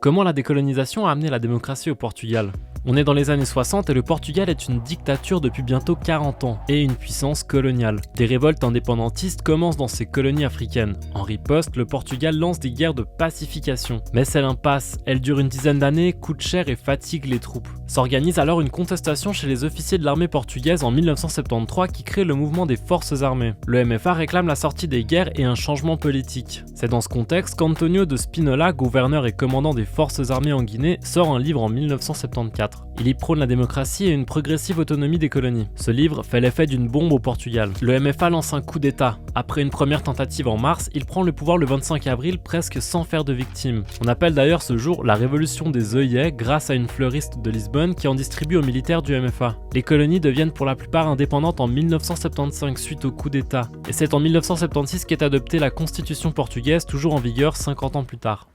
Comment la décolonisation a amené la démocratie au Portugal? On est dans les années 60 et le Portugal est une dictature depuis bientôt 40 ans et une puissance coloniale. Des révoltes indépendantistes commencent dans ces colonies africaines. En riposte, le Portugal lance des guerres de pacification. Mais c'est l'impasse, elle dure une dizaine d'années, coûte cher et fatigue les troupes. S'organise alors une contestation chez les officiers de l'armée portugaise en 1973 qui crée le mouvement des forces armées. Le MFA réclame la sortie des guerres et un changement politique. C'est dans ce contexte qu'Antonio de Spinola, gouverneur et commandant des forces armées en Guinée, sort un livre en 1974. Il y prône la démocratie et une progressive autonomie des colonies. Ce livre fait l'effet d'une bombe au Portugal. Le MFA lance un coup d'État. Après une première tentative en mars, il prend le pouvoir le 25 avril presque sans faire de victimes. On appelle d'ailleurs ce jour la révolution des œillets grâce à une fleuriste de Lisbonne qui en distribue aux militaires du MFA. Les colonies deviennent pour la plupart indépendantes en 1975 suite au coup d'État. Et c'est en 1976 qu'est adoptée la constitution portugaise, toujours en vigueur 50 ans plus tard.